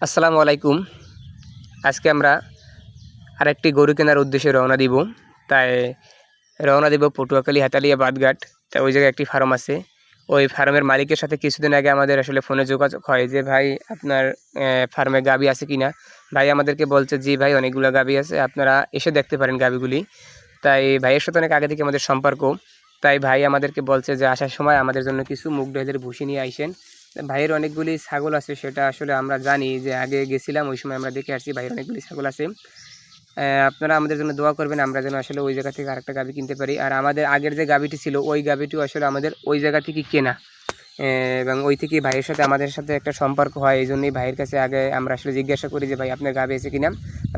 আসসালামু আলাইকুম। আজকে আমরা আরেকটি গরু কেনার উদ্দেশ্যে রওনা দিব। তাই রওনা দিব পটুয়াখালী হাতালিয়া বাদঘাট। তাই ওই জায়গায় একটি ফার্ম আছে। ওই ফার্মের মালিকের সাথে কিছুদিন আগে আমাদের আসলে ফোনে যোগাযোগ হয় যে ভাই আপনার ফার্মে গাভী আছে কিনা। ভাই আমাদেরকে বলছে জি ভাই অনেকগুলো গাভী আছে, আপনারা এসে দেখতে পারেন গাভীগুলি। তাই ভাইয়ের সাথে অনেক আগে থেকে আমাদের সম্পর্ক। তাই ভাই আমাদেরকে বলছে যে আসার সময় আমাদের জন্য কিছু মুগ ডালের ভুসি নিয়ে আইসেন। ভাইয়ের অনেকগুলি ছাগল আছে, সেটা আসলে আমরা জানি যে আগে গেছিলাম ওই সময় আমরা দেখে আসছি ভাইয়ের অনেকগুলি ছাগল আছে। আপনারা আমাদের জন্য দোয়া করবেন, আমরা যেন আসলে ওই জায়গা থেকে আরেকটা গাভী কিনতে পারি। আর আমাদের আগের যে গাভীটি ছিল ওই গাভীটিও আসলে আমাদের ওই জায়গা থেকে কেনা, এবং ওই থেকেই ভাইয়ের সাথে আমাদের সাথে একটা সম্পর্ক হয়। এই জন্যই ভাইয়ের কাছে আগে আমরা আসলে জিজ্ঞাসা করি যে ভাই আপনার গাভী আছে কিনা।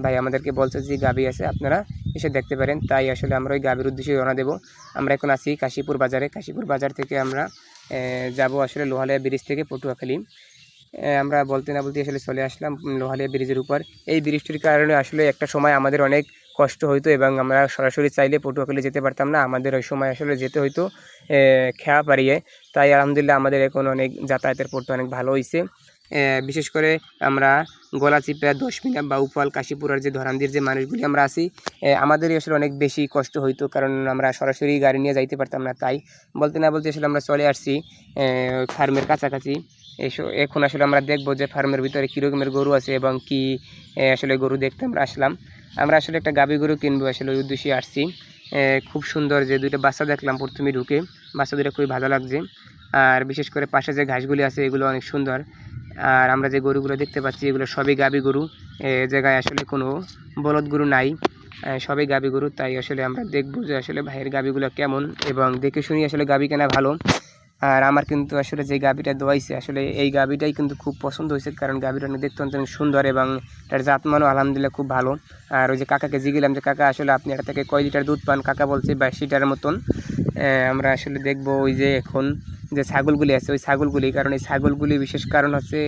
ভাই আমাদেরকে বলছে যে গাভী আছে, আপনারা এসে দেখতে পারেন। তাই আসলে আমরা ওই গাভীর উদ্দেশ্যে রওনা দেবো। আমরা এখন আছি কাশীপুর বাজারে। কাশীপুর বাজার থেকে আমরা যাব আসলে লোহালিয়া ব্রিজ থেকে পটুয়াখালী। আমরা বলতে না বলতে আসলে চলে আসলাম লোহালিয়া ব্রিজের উপর। এই ব্রিজটির কারণে আসলে একটা সময় আমাদের অনেক কষ্ট হইতো এবং আমরা সরাসরি চাইলে পটুয়াখালী যেতে পারতাম না। আমাদের ওই সময় আসলে যেতে হইতো খেয়া পাড়িয়ে। তাই আলহামদুলিল্লাহ আমাদের এখন অনেক যাতায়াতের পথটা অনেক ভালো হয়েছে। বিশেষ করে আমরা গলাচিপা 10 মিনিট বা উপাল কাশীপুরের যে ধরান্দির যে মানুষগুলি আমরা আছি, আমাদেরই আসলে অনেক বেশি কষ্ট হইতো, কারণ আমরা সরাসরি গাড়ি নিয়ে যাইতে পারতাম না। তাই বলতে না বলতে আসলে আমরা চলে আসছি ফার্মের কাছাকাছি। এখন আসলে আমরা দেখবো যে ফার্মের ভিতরে কী রকমের গরু আছে এবং কি আসলে গরু দেখতে আমরা আসলাম। আমরা আসলে একটা গাভী গরু কিনবো, আসলে ওই উদ্দেশ্যে আসছি। খুব সুন্দর যে দুইটা বাচ্চা দেখলাম প্রথমে ঢুকে, বাচ্চা দুটো খুবই ভালো লাগছে। আর বিশেষ করে পাশে যে ঘাসগুলি আছে এগুলো অনেক সুন্দর। আর আমরা যে গরুগুলো দেখতে পাচ্ছি এগুলো সবই গাভী গরু। এ জায়গায় আসলে কোনো বলদ গরু নাই, সবই গাভী গরু। তাই আসলে আমরা দেখবো যে আসলে ভাইয়ের গাভীগুলো কেমন, এবং দেখে শুনি আসলে গাভী কেনা ভালো। আর আমার কিন্তু আসলে যে গাভীটা দোয়াইছে আসলে এই গাভীটাই কিন্তু খুব পছন্দ হয়েছে, কারণ গাভীটা দেখতে অনেক সুন্দর এবং তার জাতমানও আলহামদুলিল্লাহ খুব ভালো। আর ওই যে কাকাকে জিগেলাম যে কাকা আসলে আপনি এটা থেকে কয় লিটার দুধ পান, কাকা বলছে 22 লিটারের মতন। আমরা আসলে দেখব ওই যে এখন যে ছাগলগুলি আছে ওই ছাগলগুলি, কারণ এই ছাগলগুলি বিশেষ কারণ হচ্ছে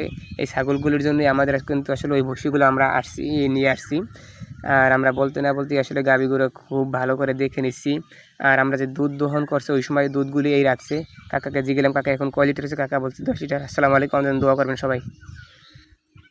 এই ছাগলগুলির জন্যই আমাদের কিন্তু আসলে ওই ভুসিগুলো আমরা নিয়ে আসছি। আর আমরা বলতে না বলতে আসলে গাভীগুলো খুব ভালো করে দেখে নিচ্ছি। আর আমরা যে দুধ দহন করছে ওই সময় দুধগুলি এই রাখছে। কাকাকে জিগেলাম কাকা এখন কয় লিটার আছে, কাকা বলছে 10 লিটার। আসসালামু আলাইকুম, আমাদের দোয়া করবেন সবাই।